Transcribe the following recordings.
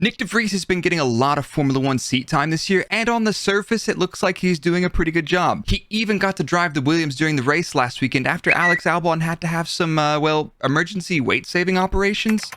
Nyck de Vries has been getting a lot of Formula 1 seat time this year, and on the surface, it looks like he's doing a pretty good job. He even got to drive the Williams during the race last weekend after Alex Albon had to have some, emergency weight-saving operations.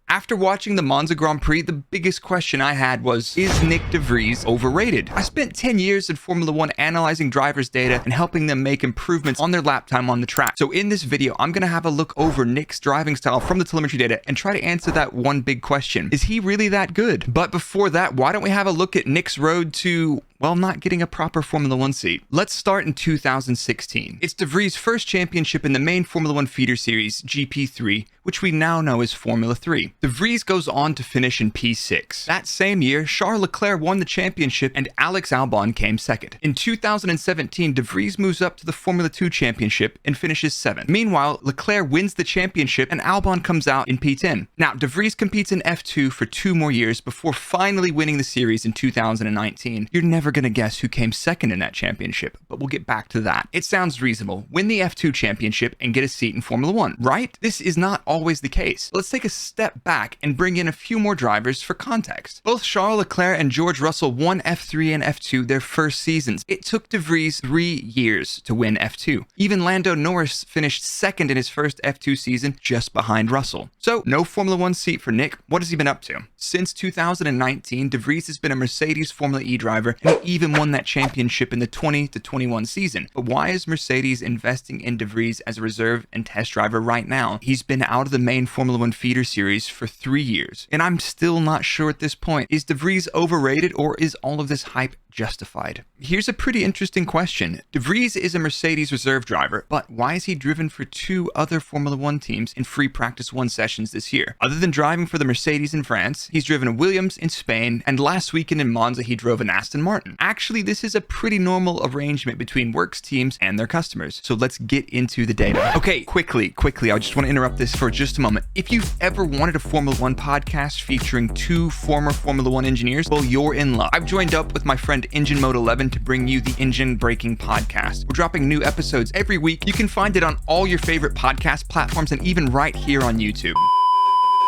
After watching the Monza Grand Prix, the biggest question I had was, is Nyck de Vries overrated? I spent 10 years in Formula 1 analyzing drivers' data and helping them make improvements on their lap time on the track. So in this video, I'm going to have a look over Nyck's driving style from the telemetry data and try to answer that one big question. Is he really that good? But before that, why don't we have a look at Nyck's road to, well, not getting a proper Formula 1 seat. Let's start in 2016. It's de Vries' first championship in the main Formula 1 feeder series, GP3, which we now know as Formula 3. De Vries goes on to finish in P6. That same year, Charles Leclerc won the championship and Alex Albon came second. In 2017, de Vries moves up to the Formula 2 championship and finishes 7th. Meanwhile, Leclerc wins the championship and Albon comes out in P10. Now, de Vries competes in F2 for 2 more years before finally winning the series in 2019. You're never going to guess who came second in that championship, but we'll get back to that. It sounds reasonable. Win the F2 championship and get a seat in Formula 1, right? This is not always the case. Let's take a step back and bring in a few more drivers for context. Both Charles Leclerc and George Russell won F3 and F2 their first seasons. It took de Vries 3 years to win F2. Even Lando Norris finished second in his first F2 season, just behind Russell. So, no Formula 1 seat for Nyck. What has he been up to? Since 2019, de Vries has been a Mercedes Formula E driver and he even won that championship in the 20 to 21 season. But why is Mercedes investing in de Vries as a reserve and test driver right now? He's been out of the main Formula 1 feeder series for 3 years, and I'm still not sure at this point. Is de Vries overrated, or is all of this hype justified? Here's a pretty interesting question. De Vries is a Mercedes reserve driver, but why is he driven for 2 other Formula 1 teams in free practice 1 sessions this year? Other than driving for the Mercedes in France, he's driven a Williams in Spain, and last weekend in Monza he drove an Aston Martin. Actually, this is a pretty normal arrangement between works teams and their customers, so let's get into the data. Okay, quickly, I just want to interrupt this for just a moment. If you've ever wanted a Formula 1 podcast featuring 2 former Formula 1 engineers, well, you're in luck. I've joined up with my friend EngineMode 11 to bring you the Engine Braking Podcast. We're dropping new episodes every week. You can find it on all your favorite podcast platforms and even right here on YouTube.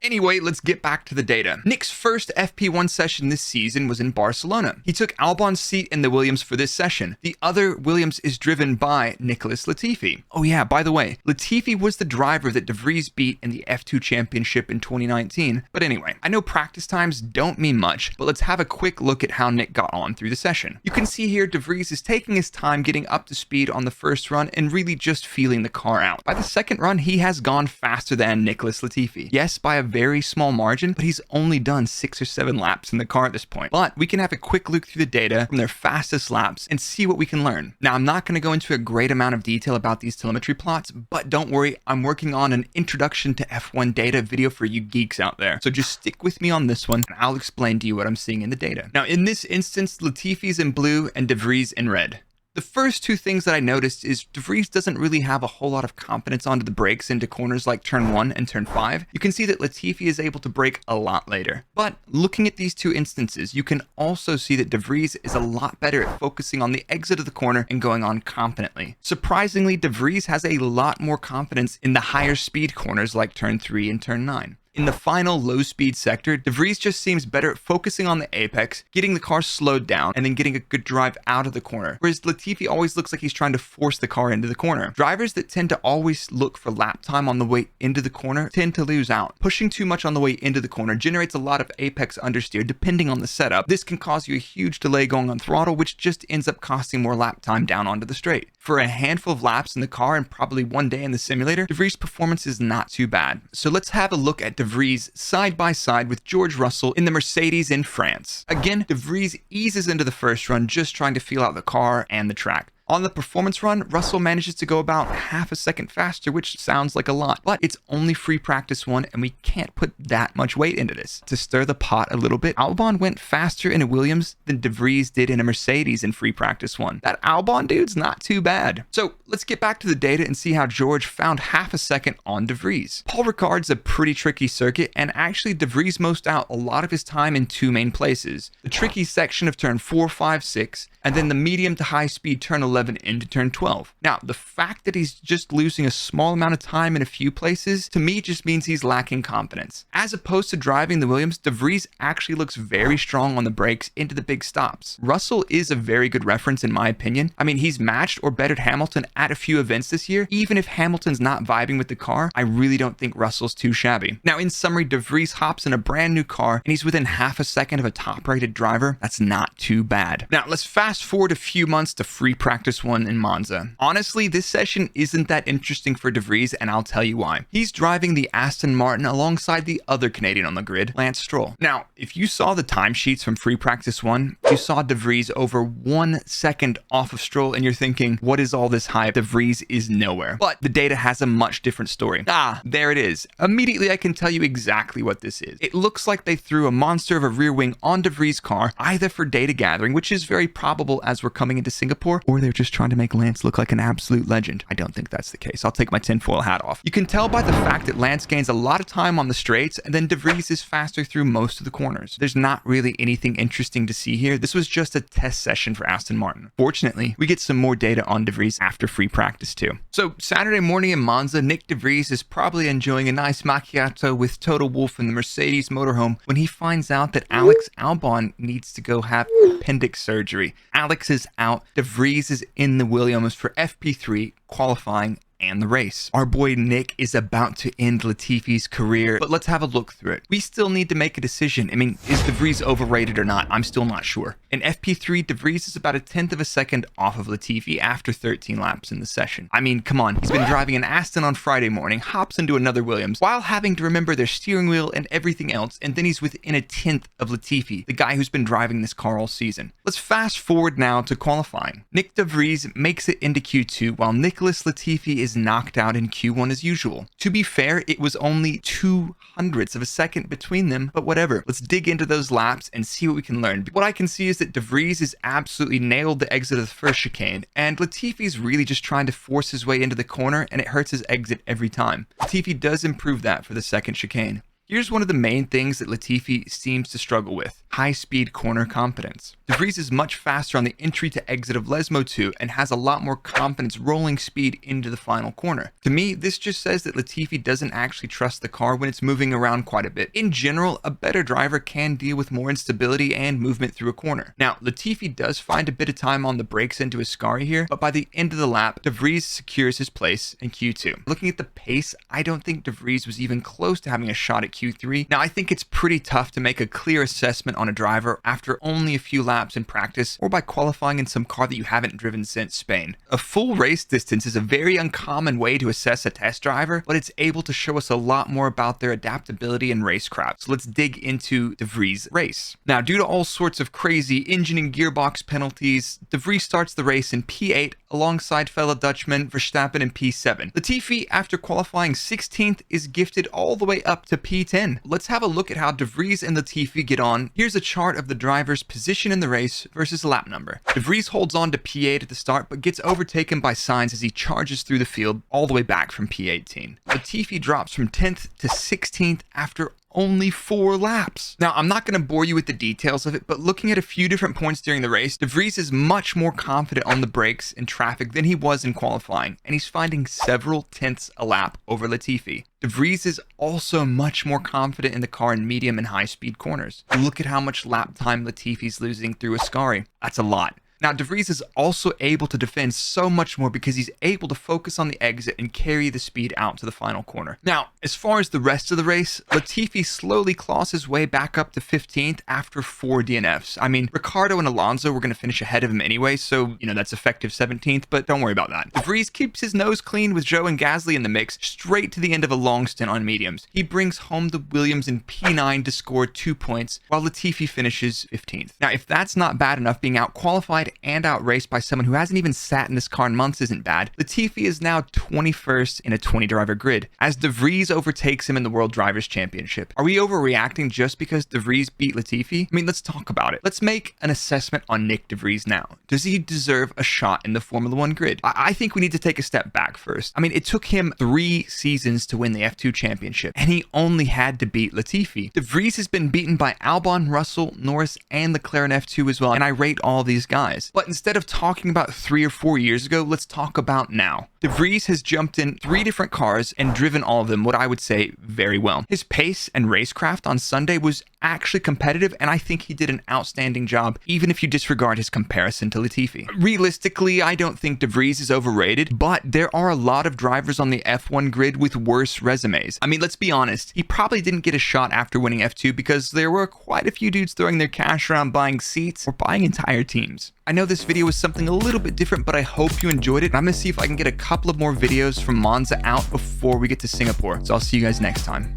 Anyway, let's get back to the data. Nyck's first FP1 session this season was in Barcelona. He took Albon's seat in the Williams for this session. The other Williams is driven by Nicholas Latifi. Oh yeah, by the way, Latifi was the driver that de Vries beat in the F2 championship in 2019. But anyway, I know practice times don't mean much, but let's have a quick look at how Nyck got on through the session. You can see here de Vries is taking his time getting up to speed on the first run and really just feeling the car out. By the second run, he has gone faster than Nicholas Latifi. Yes, by a very small margin, but he's only done 6 or 7 laps in the car at this point. But we can have a quick look through the data from their fastest laps and see what we can learn. Now, I'm not going to go into a great amount of detail about these telemetry plots, but don't worry, I'm working on an introduction to F1 data video for you geeks out there. So just stick with me on this one and I'll explain to you what I'm seeing in the data. Now, in this instance, Latifi's in blue and de Vries in red. The first 2 things that I noticed is de Vries doesn't really have a whole lot of confidence onto the brakes into corners like turn 1 and turn 5. You can see that Latifi is able to brake a lot later. But looking at these 2 instances, you can also see that de Vries is a lot better at focusing on the exit of the corner and going on confidently. Surprisingly, de Vries has a lot more confidence in the higher speed corners like turn 3 and turn 9. In the final low-speed sector, de Vries just seems better at focusing on the apex, getting the car slowed down, and then getting a good drive out of the corner, whereas Latifi always looks like he's trying to force the car into the corner. Drivers that tend to always look for lap time on the way into the corner tend to lose out. Pushing too much on the way into the corner generates a lot of apex understeer depending on the setup. This can cause you a huge delay going on throttle, which just ends up costing more lap time down onto the straight. For a handful of laps in the car and probably 1 day in the simulator, de Vries' performance is not too bad. So let's have a look at de Vries side by side with George Russell in the Mercedes in France. Again, de Vries eases into the first run just trying to feel out the car and the track. On the performance run, Russell manages to go about half a second faster, which sounds like a lot, but it's only free practice 1 and we can't put that much weight into this. To stir the pot a little bit, Albon went faster in a Williams than de Vries did in a Mercedes in free practice 1. That Albon dude's not too bad. So let's get back to the data and see how George found half a second on de Vries. Paul Ricard's a pretty tricky circuit, and actually de Vries most out a lot of his time in 2 main places. The tricky section of turn 4, 5, 6, and then the medium to high speed turn 11 11 into turn 12. Now, the fact that he's just losing a small amount of time in a few places, to me just means he's lacking confidence. As opposed to driving the Williams, De Vries actually looks very strong on the brakes into the big stops. Russell is a very good reference in my opinion. I mean, he's matched or bettered Hamilton at a few events this year. Even if Hamilton's not vibing with the car, I really don't think Russell's too shabby. Now, in summary, De Vries hops in a brand new car and he's within half a second of a top-rated driver. That's not too bad. Now, let's fast forward a few months to free practice 1 in Monza. Honestly, this session isn't that interesting for De Vries, and I'll tell you why. He's driving the Aston Martin alongside the other Canadian on the grid, Lance Stroll. Now, if you saw the timesheets from free practice 1, you saw De Vries over 1 second off of Stroll, and you're thinking, what is all this hype? De Vries is nowhere. But the data has a much different story. Ah, there it is. Immediately, I can tell you exactly what this is. It looks like they threw a monster of a rear wing on De Vries' car, either for data gathering, which is very probable as we're coming into Singapore, or they're just trying to make Lance look like an absolute legend. I don't think that's the case. I'll take my tinfoil hat off. You can tell by the fact that Lance gains a lot of time on the straights, and then De Vries is faster through most of the corners. There's not really anything interesting to see here. This was just a test session for Aston Martin. Fortunately, we get some more data on De Vries after free practice too. So Saturday morning in Monza, Nyck de Vries is probably enjoying a nice macchiato with Toto Wolff in the Mercedes motorhome when he finds out that Alex Albon needs to go have appendix surgery. Alex is out. De Vries is in the Williams for FP3 qualifying and the race. Our boy Nick is about to end Latifi's career, but let's have a look through it. We still need to make a decision. I mean, is De Vries overrated or not? I'm still not sure. In FP3, De Vries is about 1/10 of a second off of Latifi after 13 laps in the session. I mean, come on. He's been driving an Aston on Friday morning, hops into another Williams, while having to remember their steering wheel and everything else, and then he's within 1/10 of Latifi, the guy who's been driving this car all season. Let's fast forward now to qualifying. Nyck de Vries makes it into Q2, while Nicholas Latifi is knocked out in Q1 as usual. To be fair, it was only 0.02 of a second between them, but whatever. Let's dig into those laps and see what we can learn. What I can see is that De Vries has absolutely nailed the exit of the first chicane, and Latifi's really just trying to force his way into the corner, and it hurts his exit every time. Latifi does improve that for the second chicane. Here's one of the main things that Latifi seems to struggle with: high-speed corner confidence. De Vries is much faster on the entry to exit of Lesmo 2 and has a lot more confidence rolling speed into the final corner. To me, this just says that Latifi doesn't actually trust the car when it's moving around quite a bit. In general, a better driver can deal with more instability and movement through a corner. Now, Latifi does find a bit of time on the brakes into Ascari here, but by the end of the lap, De Vries secures his place in Q2. Looking at the pace, I don't think De Vries was even close to having a shot at Q3. Now, I think it's pretty tough to make a clear assessment on a driver after only a few laps in practice or by qualifying in some car that you haven't driven since Spain. A full race distance is a very uncommon way to assess a test driver, but it's able to show us a lot more about their adaptability and racecraft. So let's dig into De Vries' race. Now, due to all sorts of crazy engine and gearbox penalties, De Vries starts the race in P8 alongside fellow Dutchman Verstappen in P7. Latifi, after qualifying 16th, is gifted all the way up to P10. Let's have a look at how De Vries and Latifi get on. Here's a chart of the driver's position in the race versus lap number. De Vries holds on to P8 at the start, but gets overtaken by Sainz as he charges through the field all the way back from P18. Latifi drops from 10th to 16th after only 4 laps. Now, I'm not going to bore you with the details of it, but looking at a few different points during the race, De Vries is much more confident on the brakes in traffic than he was in qualifying, and he's finding several tenths a lap over Latifi. De Vries is also much more confident in the car in medium and high-speed corners. Look at how much lap time Latifi's losing through Ascari. That's a lot. Now, De Vries is also able to defend so much more because he's able to focus on the exit and carry the speed out to the final corner. Now, as far as the rest of the race, Latifi slowly claws his way back up to 15th after 4 DNFs. I mean, Ricciardo and Alonso were going to finish ahead of him anyway, so, that's effective 17th, but don't worry about that. De Vries keeps his nose clean with Zhou and Gasly in the mix straight to the end of a long stint on mediums. He brings home the Williams in P9 to score 2 points, while Latifi finishes 15th. Now, if that's not bad enough, being out-qualified and outraced by someone who hasn't even sat in this car in months isn't bad. Latifi is now 21st in a 20-driver grid, as De Vries overtakes him in the World Drivers' Championship. Are we overreacting just because De Vries beat Latifi? I mean, let's talk about it. Let's make an assessment on Nyck de Vries now. Does he deserve a shot in the Formula 1 grid? I think we need to take a step back first. I mean, it took him 3 seasons to win the F2 Championship, and he only had to beat Latifi. De Vries has been beaten by Albon, Russell, Norris, and Leclerc in F2 as well, and I rate all these guys. analyze. But instead of talking about 3 or 4 years ago, let's talk about now. De Vries has jumped in 3 different cars and driven all of them, what I would say, very well. His pace and racecraft on Sunday was actually competitive, and I think he did an outstanding job, even if you disregard his comparison to Latifi. Realistically, I don't think De Vries is overrated, but there are a lot of drivers on the F1 grid with worse resumes. I mean, let's be honest, he probably didn't get a shot after winning F2 because there were quite a few dudes throwing their cash around buying seats or buying entire teams. I know this video was something a little bit different, but I hope you enjoyed it. I'm going to see if I can get a couple of more videos from Monza out before we get to Singapore. So I'll see you guys next time.